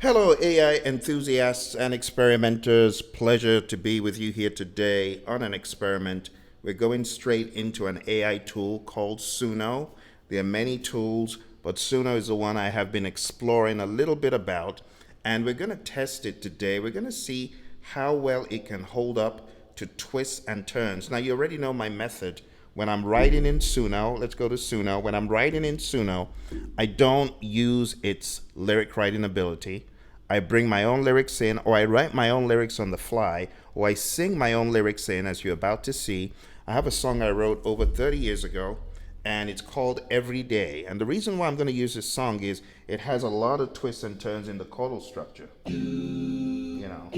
Hello, AI enthusiasts and experimenters. Pleasure to be with you here today on an experiment. We're going straight into an AI tool called SUNO. There are many tools, but SUNO is the one I have been exploring a little bit about, and we're going to test it today. We're going to see how well it can hold up to twists and turns. Now, you already know my method. When I'm writing in SUNO, let's go to SUNO. When I'm writing in SUNO, I don't use its lyric writing ability. I bring my own lyrics in, or I write my own lyrics on the fly, or I sing my own lyrics in, as you're about to see. I have a song I wrote over 30 years ago, and it's called Every Day. And the reason why I'm going to use this song is it has a lot of twists and turns in the chordal structure. You know,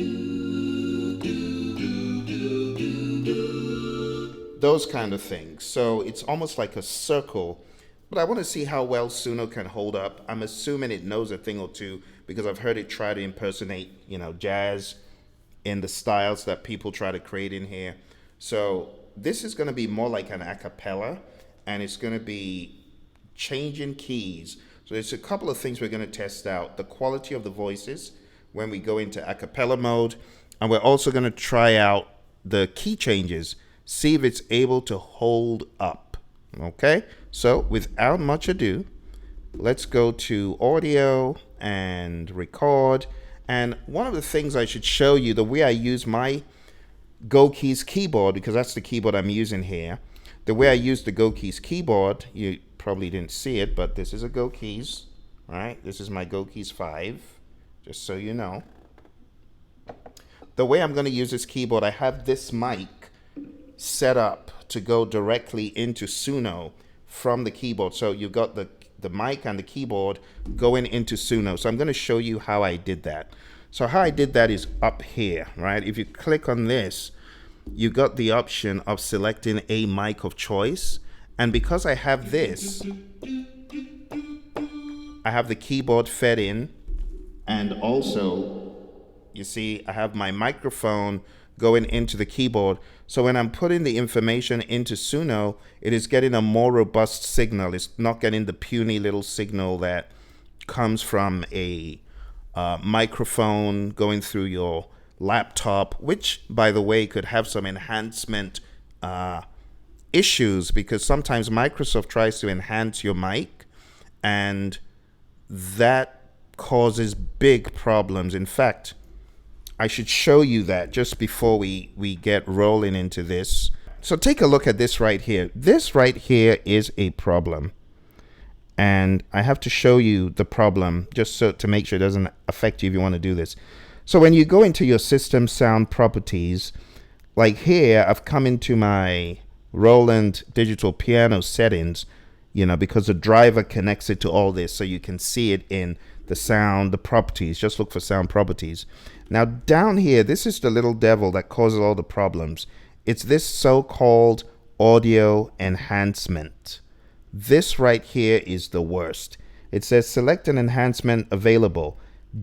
those kind of things. So it's almost like a circle. But I want to see how well Suno can hold up. I'm assuming it knows a thing or two because I've heard it try to impersonate, jazz in the styles that people try to create in here. So this is going to be more like an acapella, and it's going to be changing keys. So there's a couple of things we're going to test out. The quality of the voices when we go into acapella mode, and we're also going to try out the key changes, see if it's able to hold up. Okay, so without much ado, let's go to audio and record. And one of the things I should show you, the way I use my GoKeys keyboard, because that's the keyboard I'm using here. The way I use the GoKeys keyboard, you probably didn't see it, but this is a GoKeys, right? This is my GoKeys 5, just so you know. The way I'm going to use this keyboard, I have this mic set up to go directly into Suno from the keyboard. So you've got the mic and the keyboard going into Suno. So I'm going to show you how I did that. So how I did that is up here, right? If you click on this, you got the option of selecting a mic of choice. And because I have this, I have the keyboard fed in, and also, you see, I have my microphone going into the keyboard. So when I'm putting the information into Suno, it is getting a more robust signal. It's not getting the puny little signal that comes from a microphone going through your laptop, which, by the way, could have some enhancement issues, because sometimes Microsoft tries to enhance your mic, and that causes big problems. In fact, I should show you that just before we get rolling into this. So take a look at this right here. This right here is a problem. And I have to show you the problem just so to make sure it doesn't affect you if you want to do this. So when you go into your system sound properties, like here, I've come into my Roland digital piano settings, because the driver connects it to all this, so you can see it in the sound, the properties. Just look for sound properties. Now down here, this is the little devil that causes all the problems. It's this so-called audio enhancement. This right here is the worst. It says select an enhancement available.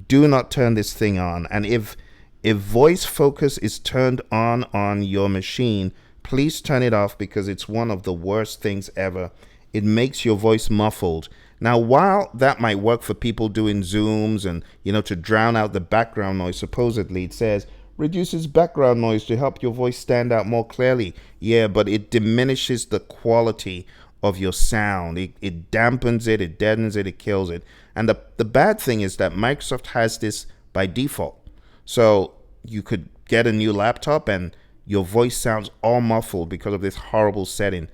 Do not turn this thing on. And if voice focus is turned on your machine, please turn it off, because it's one of the worst things ever. It makes your voice muffled. Now, while that might work for people doing Zooms and, to drown out the background noise, supposedly it says reduces background noise to help your voice stand out more clearly. Yeah, but it diminishes the quality of your sound. It dampens it, it deadens it, it kills it. And the bad thing is that Microsoft has this by default. So you could get a new laptop and your voice sounds all muffled because of this horrible setting.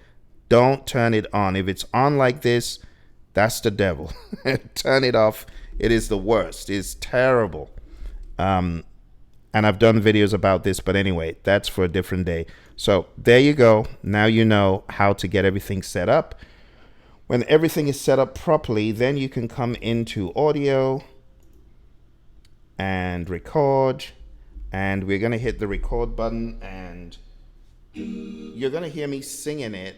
Don't turn it on. If it's on like this, that's the devil. Turn it off. It is the worst. It's terrible. And I've done videos about this, but anyway, that's for a different day. So there you go. Now you know how to get everything set up. When everything is set up properly, then you can come into audio and record. And we're going to hit the record button, and you're going to hear me singing it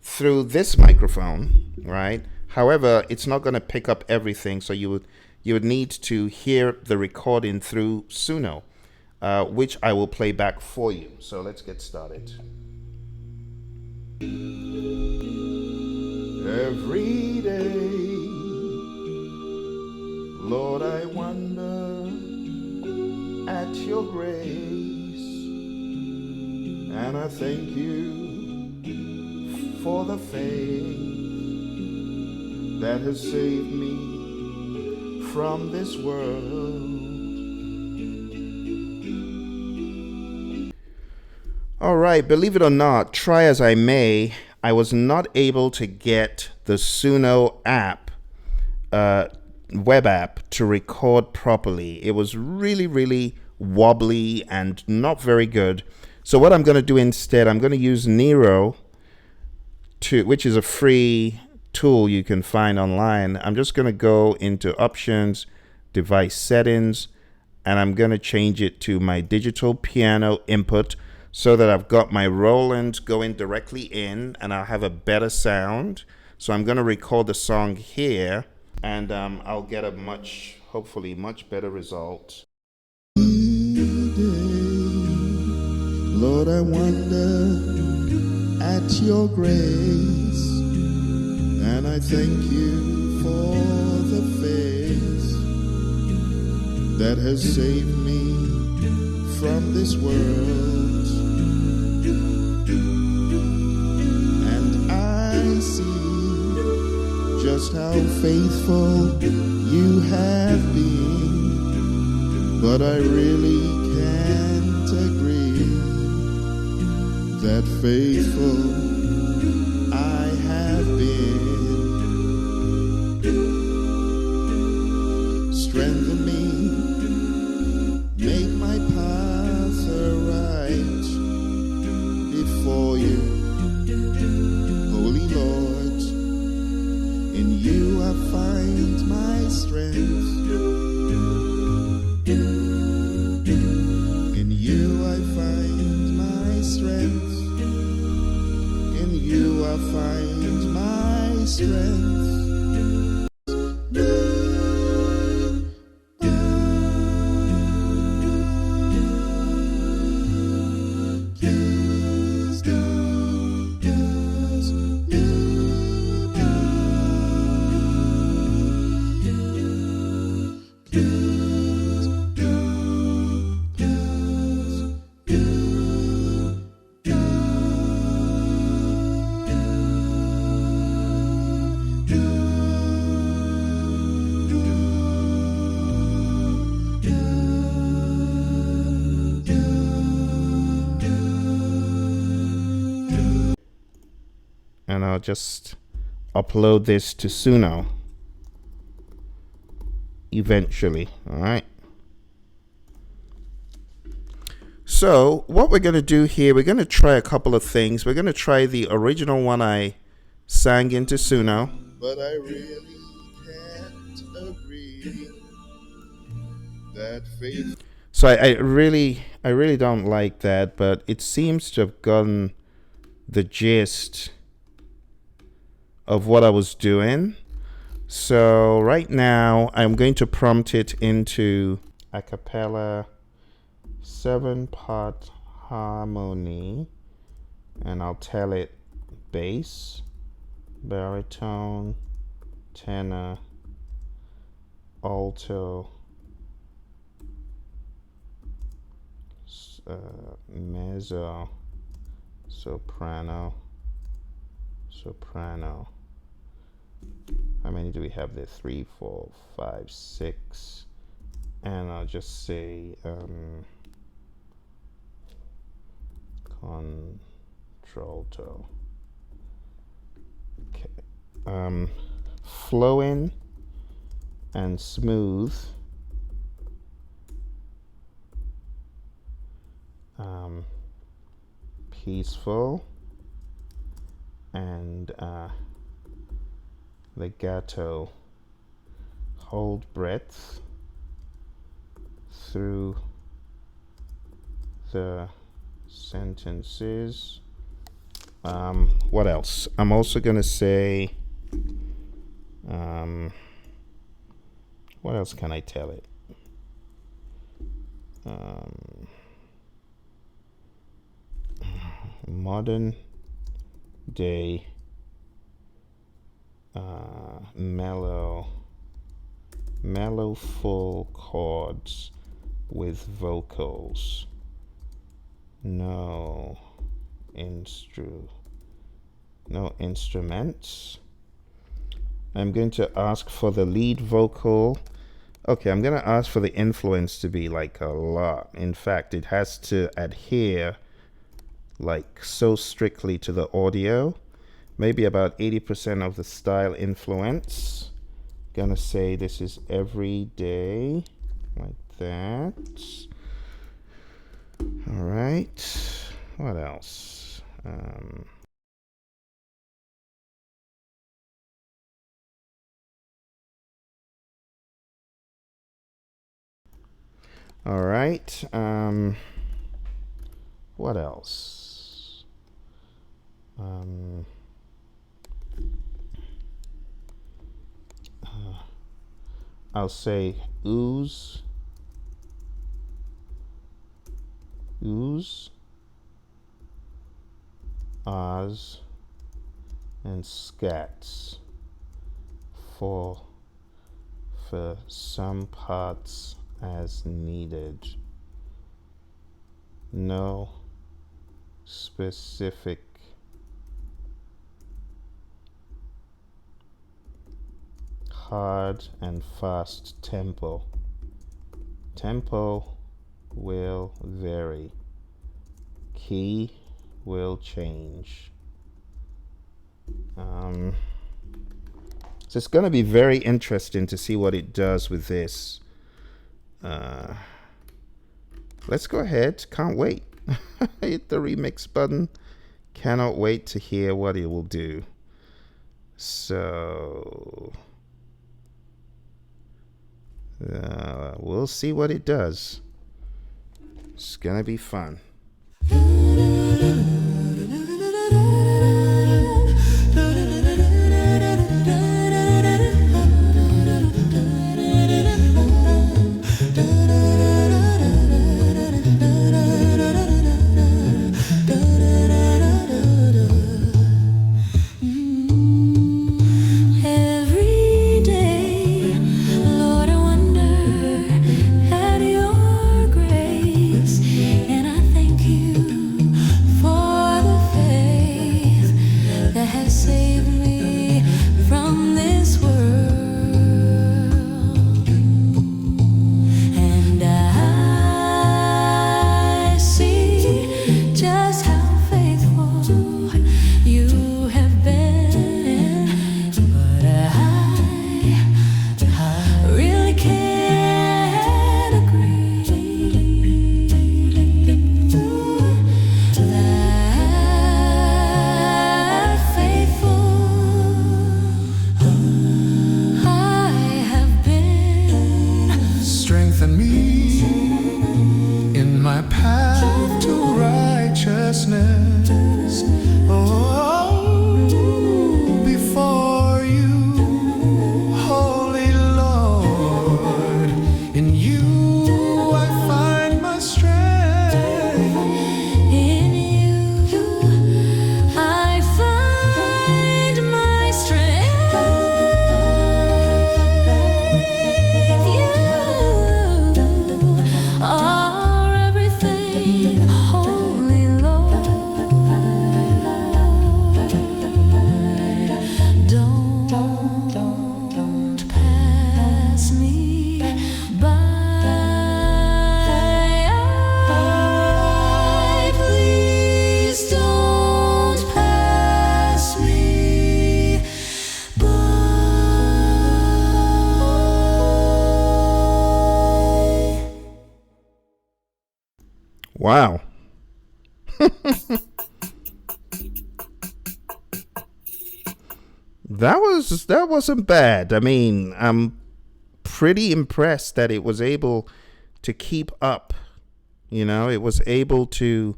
through this microphone, right? However, it's not going to pick up everything, so you would need to hear the recording through Suno, which I will play back for you. So let's get started. Every day, Lord, I wonder at your grace, and I thank you for the faith that has saved me from this world. All right, believe it or not, try as I may, I was not able to get the SUNO app, web app, to record properly. It was really, really wobbly and not very good. So what I'm going to do instead, I'm going to use Nero, which is a free tool you can find online. I'm just going to go into options, device settings, and I'm going to change it to my digital piano input so that I've got my Roland going directly in and I'll have a better sound. So I'm going to record the song here, and I'll get a hopefully much better result. Lord, I wonder at your grace, and I thank you for the faith that has saved me from this world. And I see just how faithful you have been, but I really can't agree that faithful I have been. Strengthen me, make my path aright before you, Holy Lord. In you I find my strength. In you I find my strength. In you I find my strength. And I'll just upload this to SUNO eventually. All right. So what we're going to do here, we're going to try a couple of things. We're going to try the original one I sang into SUNO. But I really can't agree that faith. So I really don't like that, but it seems to have gotten the gist of what I was doing. So right now I'm going to prompt it into acapella 7-part harmony, and I'll tell it bass, baritone, tenor, alto, mezzo, soprano. How many do we have there? 3, 4, 5, 6. And I'll just say contralto. Okay. Flowing and smooth. Peaceful and legato. Hold breath through the sentences. What else? I'm also gonna say what else can I tell it? Modern day mellow mellow full chords with vocals. No instruments. I'm going to ask for the lead vocal. Okay, I'm going to ask for the influence to be like a lot. In fact, it has to adhere like so strictly to the audio. Maybe about 80% of the style influence. Gonna say this is every day, like that. All right, what else? All right, what else? I'll say ooze, ahs, and scats for some parts as needed. No specific hard and fast tempo. Tempo will vary. Key will change. So it's going to be very interesting to see what it does with this. Let's go ahead. Can't wait. Hit the remix button. Cannot wait to hear what it will do. So we'll see what it does. It's gonna be fun. Wow. That wasn't bad. I mean, I'm pretty impressed that it was able to keep up. You know, it was able to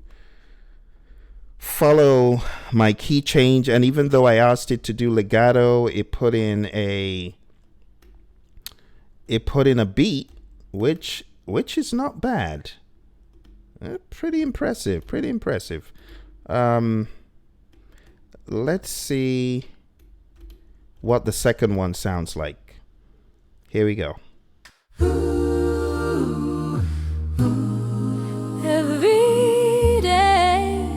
follow my key change, and even though I asked it to do legato, it put in a beat, which is not bad. Pretty impressive. Pretty impressive. Let's see what the second one sounds like. Here we go. Every day,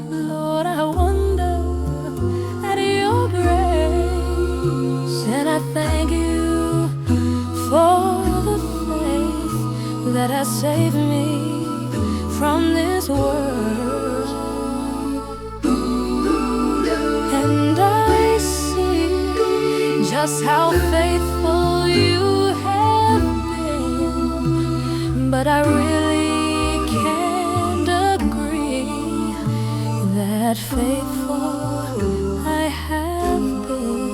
Lord, I wonder at your grace, and I thank you for the faith that has saved me from this world. And I see just how faithful you have been, but I really can't agree that faithful I have been.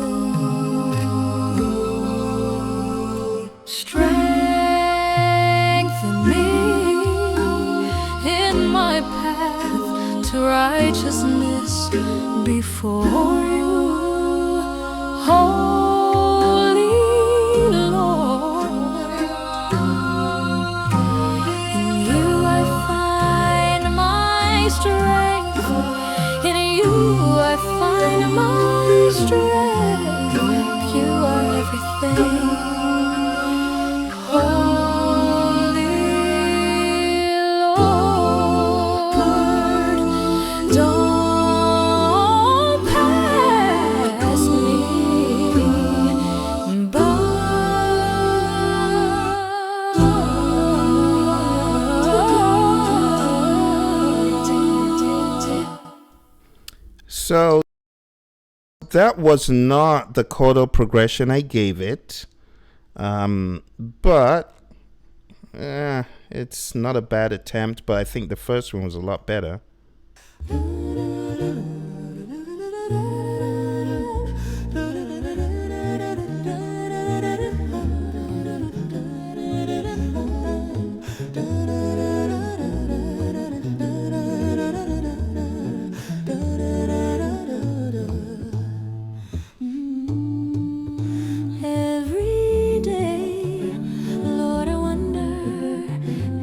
Strengthen me in my path to righteousness before you, Holy Lord. In you I find my strength. In you I find my strength. You are everything. Holy Lord, don't pass me by. So that was not the chordal progression I gave it, but it's not a bad attempt, but I think the first one was a lot better. Every day, Lord, I wonder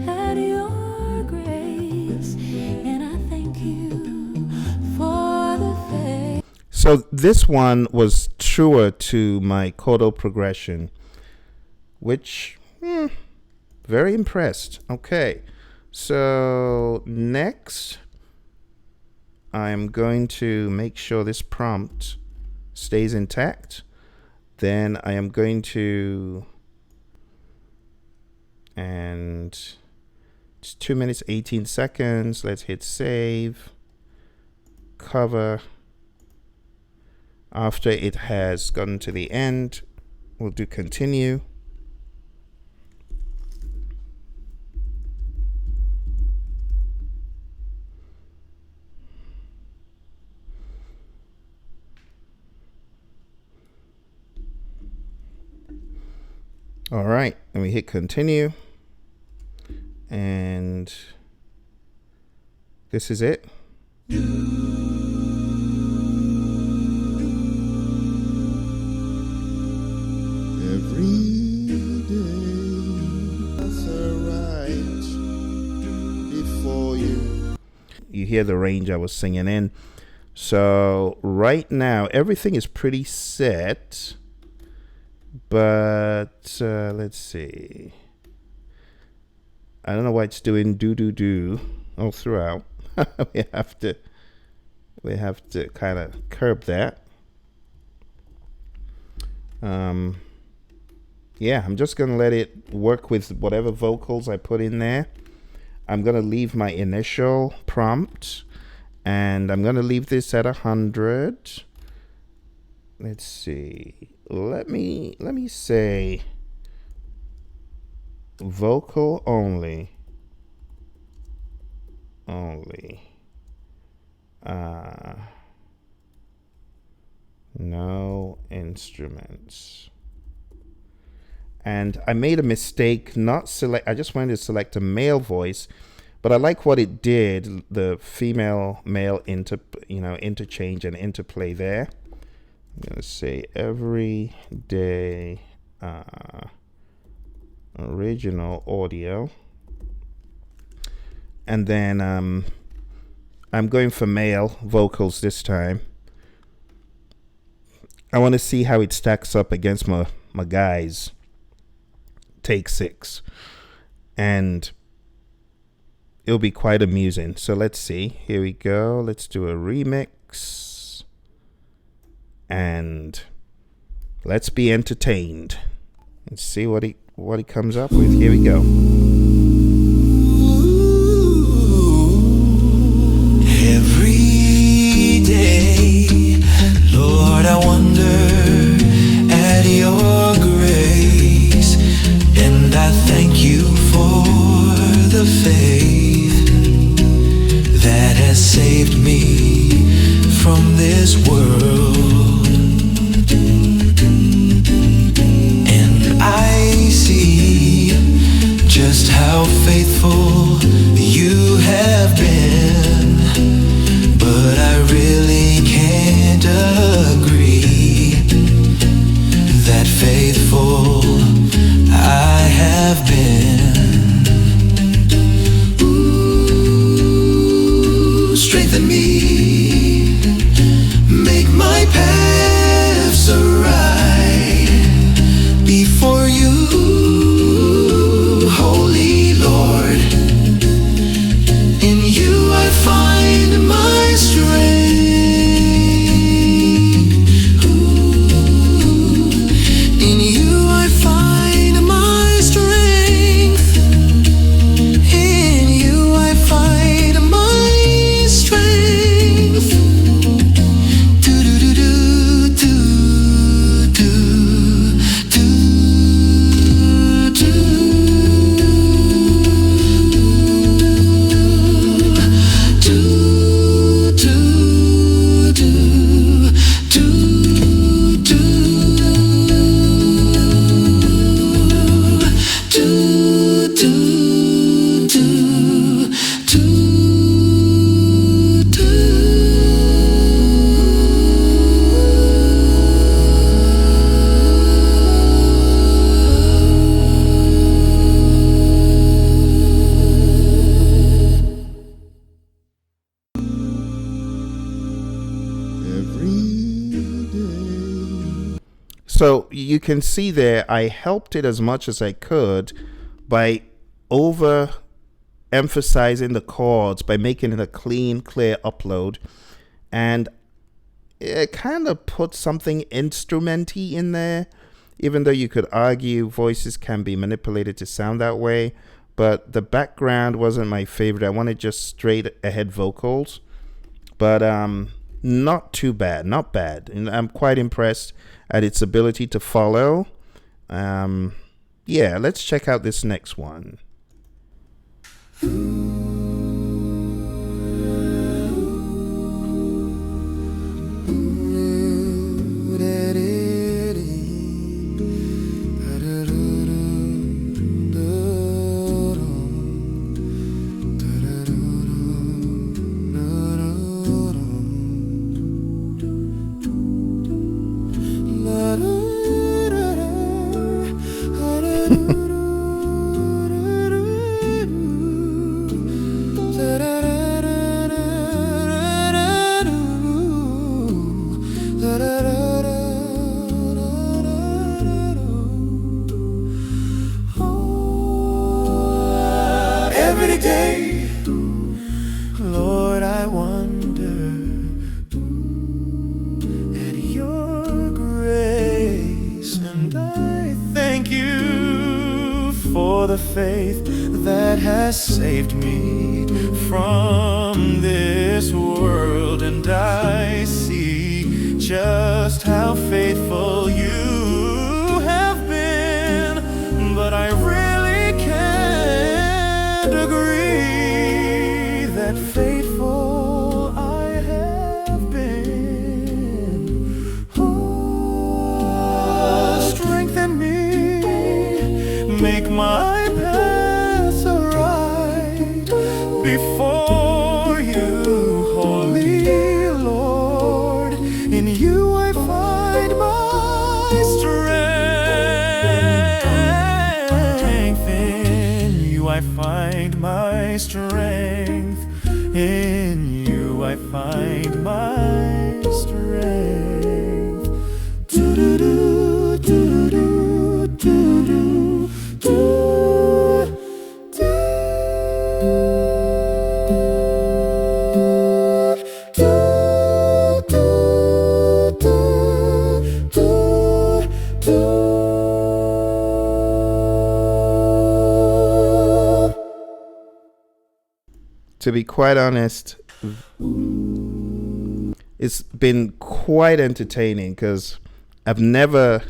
at your grace, and I thank you for the faith. So this one was truer to my chordal progression, which, very impressed. Okay, so next, I'm going to make sure this prompt stays intact. Then I am going to, and it's 2 minutes 18 seconds. Let's hit save, cover. After it has gotten to the end, we'll do continue. All right, and we hit continue, and this is it. Every day that's right before you. You hear the range I was singing in. So right now everything is pretty set, but let's see. I don't know why it's doing do all throughout. we have to kind of curb that. Yeah, I'm just gonna let it work with whatever vocals I put in there. I'm gonna leave my initial prompt, and I'm gonna leave this at 100. Let's see. Let me say vocal only. No instruments. And I made a mistake I just wanted to select a male voice, but I like what it did, the female male interchange and interplay there. I'm going to say everyday original audio. And then I'm going for male vocals this time. I want to see how it stacks up against my guys. take 6. And it'll be quite amusing. So let's see. Here we go. Let's do a remix. And let's be entertained. Let's see what he comes up with. Here we go. Every day, Lord, I wonder at your grace, and I thank you for the faith that has saved me from this world. And I see just how faithful you have been, but I really can't agree that faithful I have been. Ooh, strengthen me, make my paths aright before you, Holy Lord. In you I find my strength. Ooh, in you I find my strength. In you I find my strength. Do do do do do do do So you can see there, I helped it as much as I could by over emphasizing the chords, by making it a clean, clear upload. And it kind of put something instrumenty in there, even though you could argue voices can be manipulated to sound that way. But the background wasn't my favorite. I wanted just straight ahead vocals. But not too bad, not bad. And I'm quite impressed at its ability to follow. Yeah, let's check out this next one. Every day, Lord, I wonder at your grace, and I thank you for the faith that has saved me from this world. And I see just how faithful you have been, but I really can't agree that faithful I have been. Oh, strengthen me, make my paths aright before you, Holy Lord. In you I find my strength. In you I find my strength. In you I find my strength. Do do do do do do do. to be quite honest, it's been quite entertaining because I've never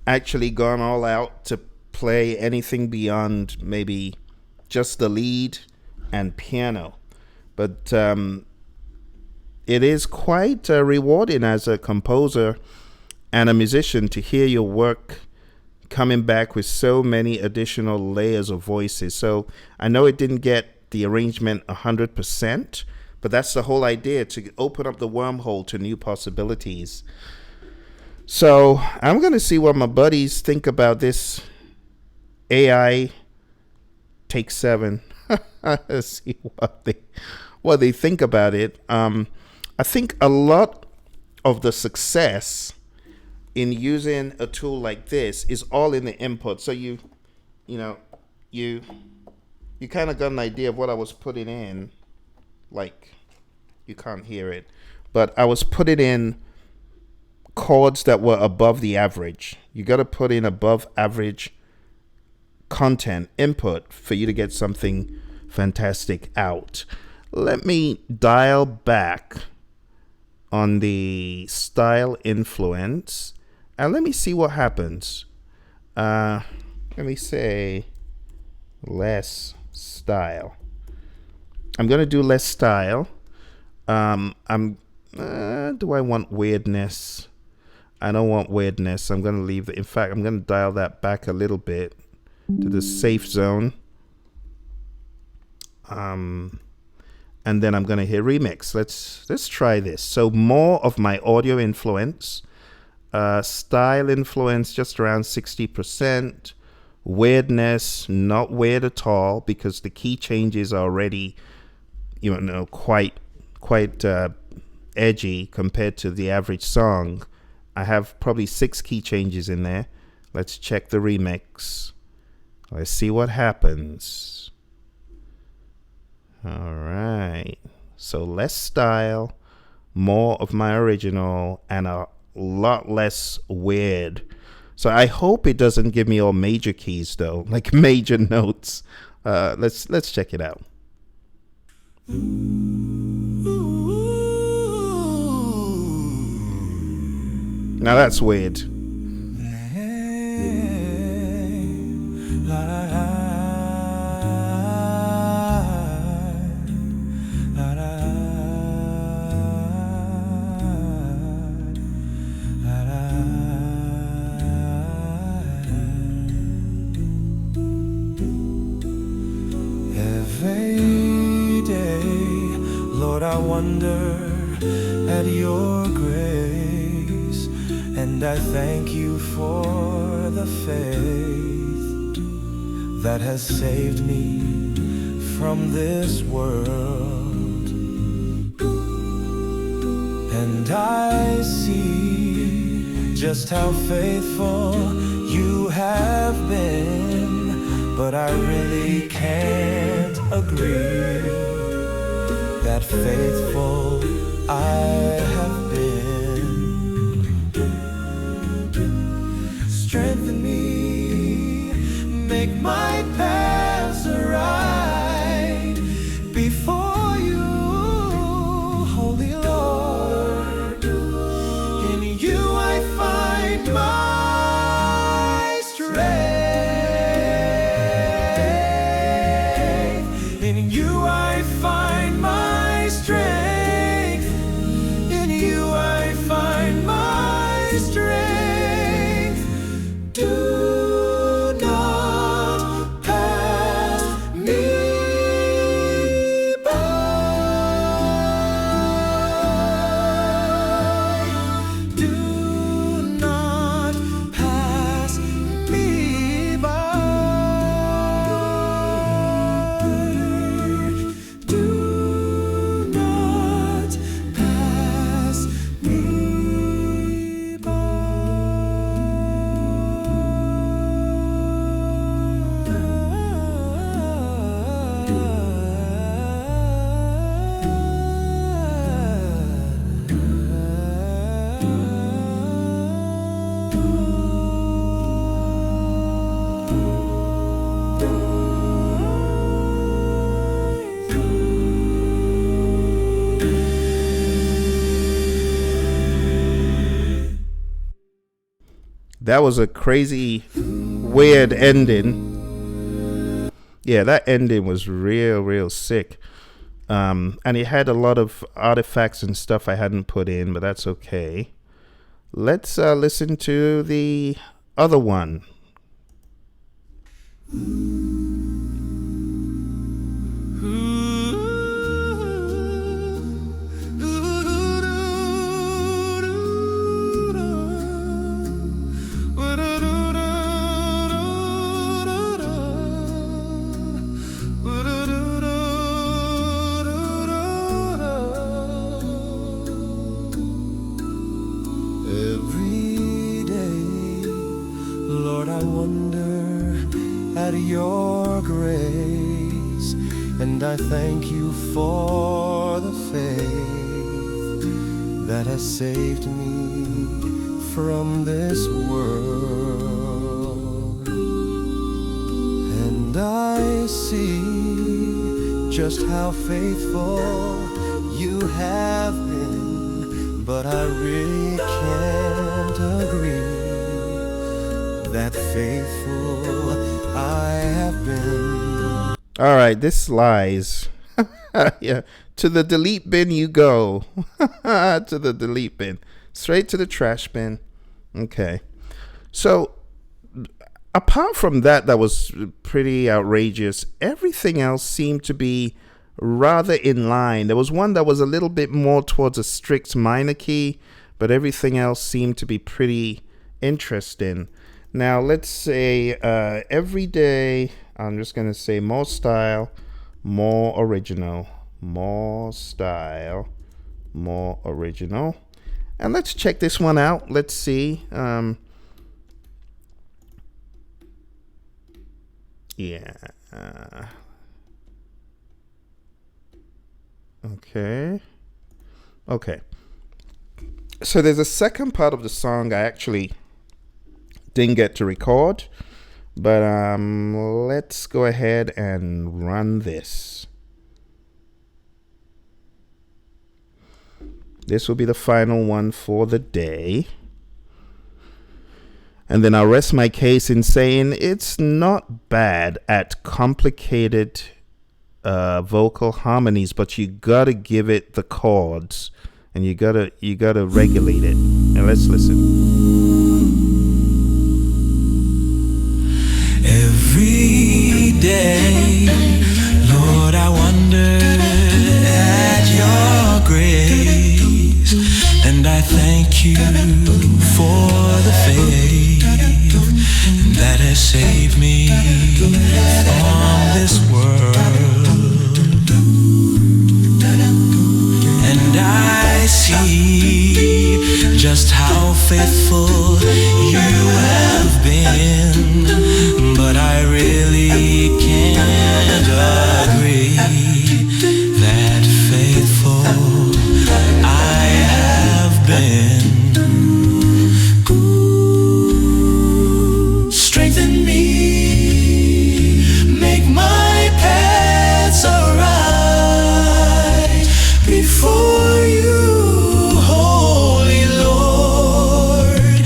actually gone all out to play anything beyond maybe just the lead and piano. But it is quite rewarding as a composer and a musician to hear your work coming back with so many additional layers of voices. So I know it didn't get the arrangement 100%, but that's the whole idea, to open up the wormhole to new possibilities. So I'm going to see what my buddies think about this AI Take 7. See what they think about it. I think a lot of the success in using a tool like this is all in the input. So you kind of got an idea of what I was putting in. Like, you can't hear it, but I was putting in chords that were above the average. You got to put in above average content input for you to get something fantastic out. Let me dial back on the style influence and let me see what happens. Let me say less style. I'm gonna do less style. Do I want weirdness? I don't want weirdness. I'm gonna leave it. In fact, I'm gonna dial that back a little bit to the safe zone. And then I'm gonna hit remix. Let's try this. So more of my audio influence, style influence just around 60%. Weirdness, not weird at all, because the key changes are already, quite edgy compared to the average song. I have probably 6 key changes in there. Let's check the remix. Let's see what happens. All right. So less style, more of my original, and a lot less weird. So I hope it doesn't give me all major keys though, like major notes. Let's check it out. Now that's weird. Every day, Lord, I wonder at your grace, and I thank you for the faith that has saved me from this world. And I see just how faithful you have been, but I really can't agree that faithful I have been. Strengthen me, make my paths right before you, Holy Lord. In you I find my strength. In you I find my strength. In you that was a crazy, weird ending. Yeah, that ending was real sick. And it had a lot of artifacts and stuff I hadn't put in, but that's okay. Let's listen to the other one. Every day, Lord, I wonder at your grace, and I thank you for the faith that has saved me from this world. And I see just how faithful you have been, but I really can't agree that faithful I have been. All right, this lies. Yeah, to the delete bin you go. To the delete bin. Straight to the trash bin. Okay. So, apart from that was pretty outrageous, everything else seemed to be rather in line. There was one that was a little bit more towards a strict minor key, but everything else seemed to be pretty interesting. Now, let's say every day, I'm just going to say more style, more original. More style, more original. And let's check this one out. Let's see. Yeah. Okay. So there's a second part of the song I actually didn't get to record, but let's go ahead and run this. This will be the final one for the day. And then I'll rest my case in saying it's not bad at complicated vocal harmonies, but you gotta give it the chords, and you gotta regulate it. And let's listen. Every day, Lord, I wonder at your grace, and I thank you for the faith that has saved me from this world. And I see just how faithful you have been, but I really can't agree that faithful I have been. Strengthen me, make my paths aright before you, Holy Lord.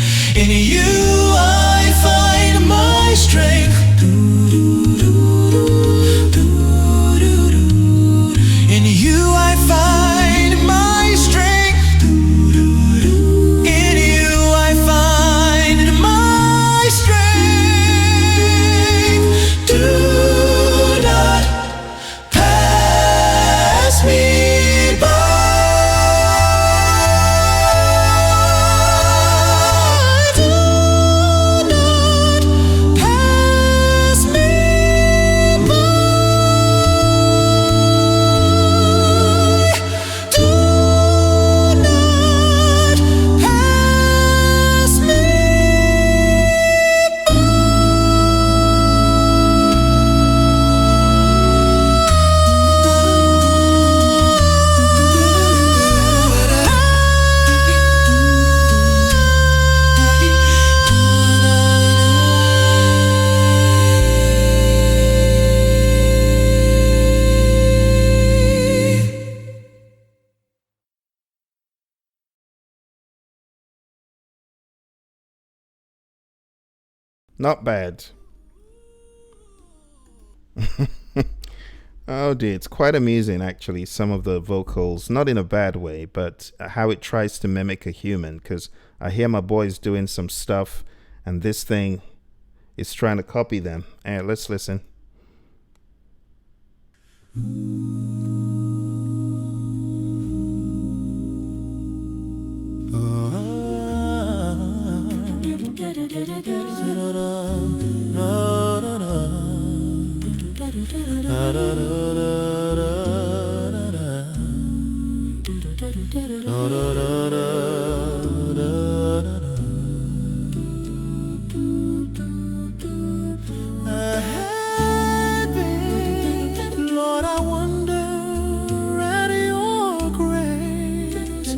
Not bad. Oh dear, it's quite amusing actually, some of the vocals, not in a bad way, but how it tries to mimic a human. Because I hear my boys doing some stuff, and this thing is trying to copy them. And let's listen. Lord, I wonder at your grace,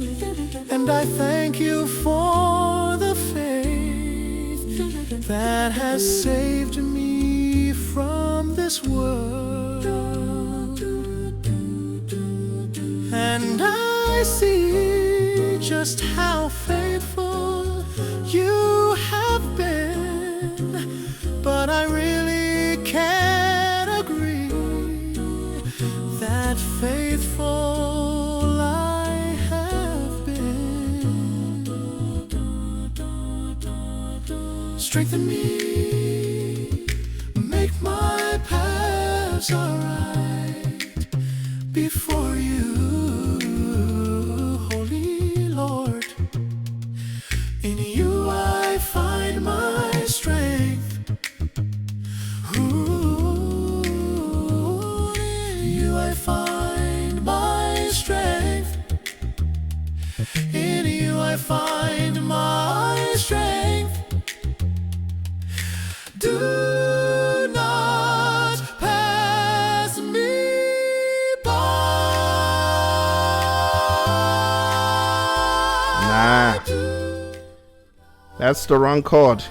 and I thank you for the faith that has saved me from this world. And I see just how faithful you have been, but I really can't agree that faithful I have been. Strengthen me, make my paths alright before you, Holy Lord. In you I find my strength. Ooh, in you I find my strength. In you I find my strength. Do not pass me by. Nah, that's the wrong chord.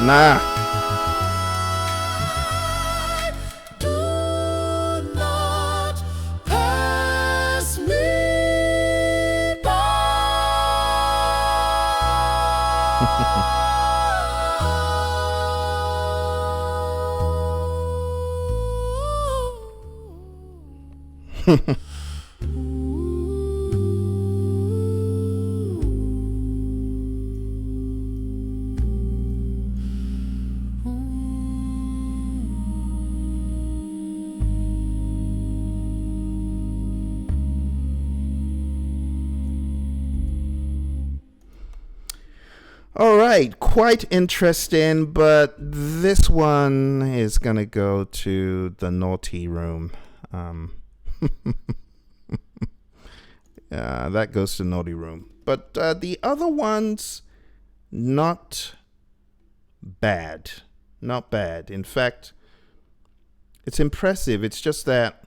Nah. Do not pass me by. All right, quite interesting, but this one is gonna go to the naughty room. That goes to naughty room. But the other ones, not bad. Not bad. In fact, it's impressive. It's just that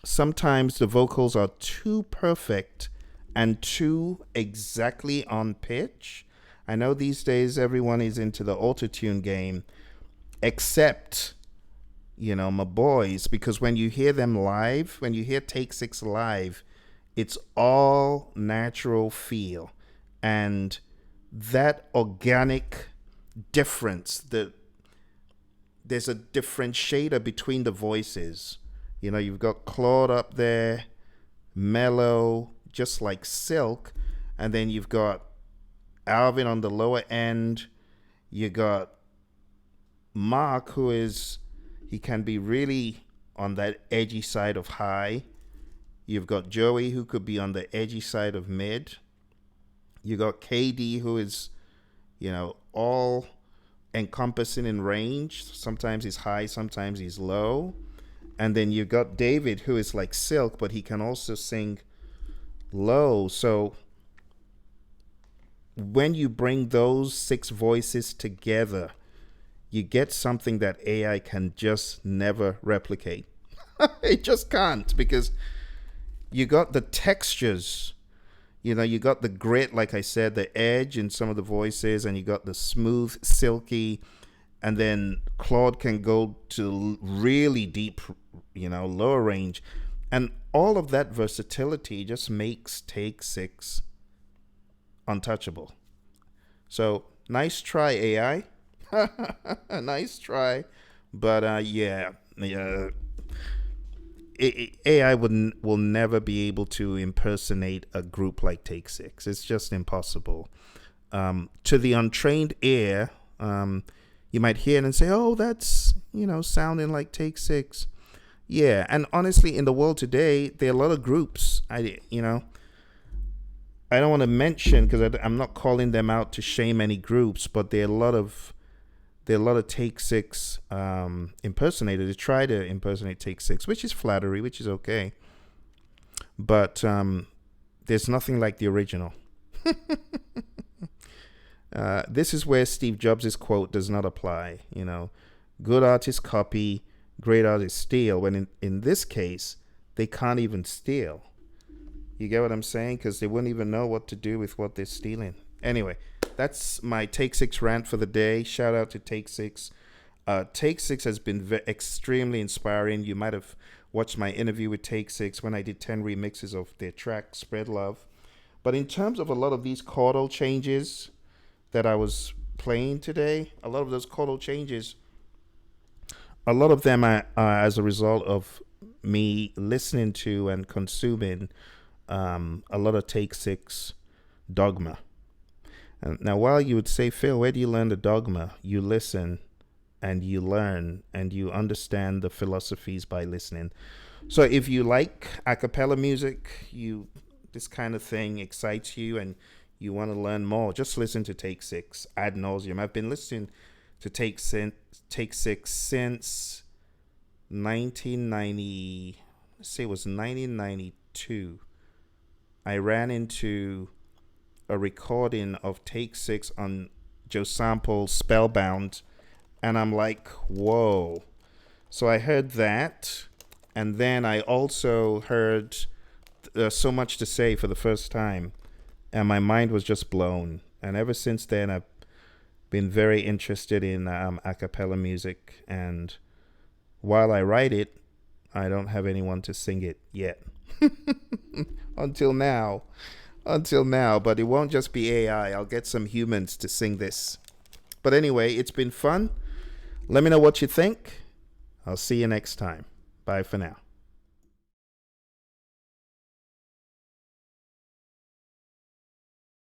sometimes the vocals are too perfect and too exactly on pitch. I know these days everyone is into the auto-tune game, except, you know, my boys, because when you hear them live, when you hear Take 6 live, it's all natural feel. And that organic difference, there's a differentiator between the voices. You know, you've got Claude up there, mellow, just like silk, and then you've got Alvin on the lower end. You got Mark, he can be really on that edgy side of high. You've got Joey, who could be on the edgy side of mid. You got KD, who is, you know, all encompassing in range. Sometimes he's high, sometimes he's low. And then you got David, who is like silk, but he can also sing low. So when you bring those 6 voices together, you get something that AI can just never replicate. It just can't, because you got the textures, you know, you got the grit, like I said, the edge in some of the voices, and you got the smooth, silky, and then Claude can go to really deep, you know, lower range. And all of that versatility just makes Take 6 untouchable. So nice try, AI. Nice try, but yeah, AI will never be able to impersonate a group like Take Six. It's just impossible. To the untrained ear, you might hear it and say, "Oh, that's sounding like Take Six." Yeah, and honestly, in the world today, there are a lot of groups. I don't want to mention because I'm not calling them out to shame any groups, but there are a lot of Take Six impersonators who try to impersonate Take Six, which is flattery, which is okay. But there's nothing like the original. This is where Steve Jobs' quote does not apply. Good artists copy, great artists steal. When in this case, they can't even steal. You get what I'm saying? Because they wouldn't even know what to do with what they're stealing. Anyway, that's my Take Six rant for the day. Shout out to Take Six. Take Six has been extremely inspiring. You might have watched my interview with Take Six when I did 10 remixes of their track Spread Love. But in terms of a lot of these chordal changes that I was playing today, a lot of those chordal changes, a lot of them are as a result of me listening to and consuming a lot of Take Six dogma. And now, while you would say, Phill, where do you learn the dogma? You listen and you learn and you understand the philosophies by listening. So if you like acapella music, this kind of thing excites you and you want to learn more, just listen to Take Six ad nauseum. I've been listening to Take Six since 1990. Let's say it was 1992. I ran into a recording of Take Six on Joe Sample's Spellbound, and I'm like, whoa. So I heard that, and then I also heard So Much to Say for the first time, and my mind was just blown. And ever since then, I've been very interested in acapella music, and while I write it, I don't have anyone to sing it yet. Until now, but it won't just be AI. I'll get some humans to sing this. But anyway, it's been fun. Let me know what you think. I'll see you next time. Bye for now.